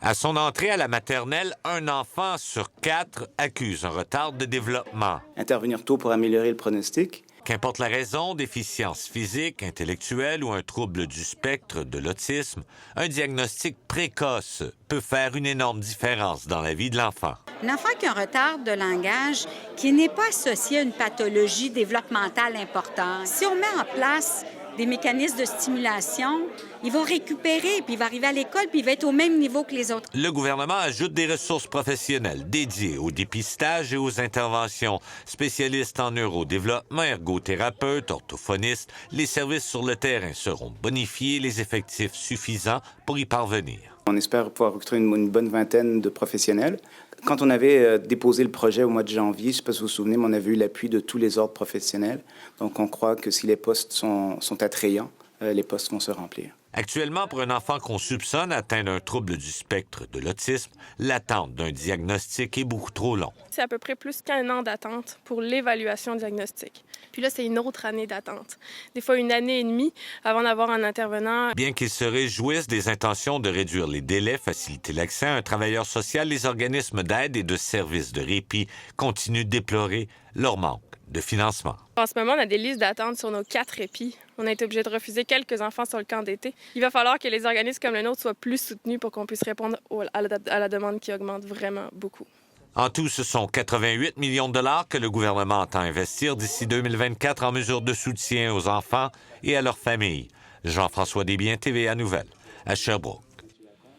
À son entrée à la maternelle, un enfant sur 4 accuse un retard de développement. Intervenir tôt pour améliorer le pronostic. Qu'importe la raison, déficience physique, intellectuelle ou un trouble du spectre de l'autisme, un diagnostic précoce peut faire une énorme différence dans la vie de l'enfant. L'enfant qui a un retard de langage qui n'est pas associé à une pathologie développementale importante, si on met en place des mécanismes de stimulation, il va récupérer, puis il va arriver à l'école, puis il va être au même niveau que les autres. Le gouvernement ajoute des ressources professionnelles dédiées au dépistage et aux interventions. Spécialistes en neurodéveloppement, ergothérapeutes, orthophonistes, les services sur le terrain seront bonifiés, les effectifs suffisants pour y parvenir. On espère pouvoir recruter une bonne vingtaine de professionnels. Quand on avait déposé le projet au mois de janvier, je ne sais pas si vous vous souvenez, mais on avait eu l'appui de tous les ordres professionnels. Donc, on croit que si les postes sont attrayants, les postes vont se remplir. Actuellement, pour un enfant qu'on soupçonne atteint d'un trouble du spectre de l'autisme, l'attente d'un diagnostic est beaucoup trop longue. C'est à peu près plus qu'1 an d'attente pour l'évaluation diagnostique. Puis là, c'est une autre année d'attente. Des fois, 1 année et demie avant d'avoir un intervenant. Bien qu'ils se réjouissent des intentions de réduire les délais, faciliter l'accès à un travailleur social, les organismes d'aide et de services de répit continuent de déplorer leur manque de financement. En ce moment, on a des listes d'attente sur nos 4 répits. On a été obligé de refuser quelques enfants sur le camp d'été. Il va falloir que les organismes comme le nôtre soient plus soutenus pour qu'on puisse répondre à la demande qui augmente vraiment beaucoup. En tout, ce sont 88 millions de dollars que le gouvernement entend investir d'ici 2024 en mesures de soutien aux enfants et à leurs familles. Jean-François Desbiens, TVA Nouvelles, à Sherbrooke.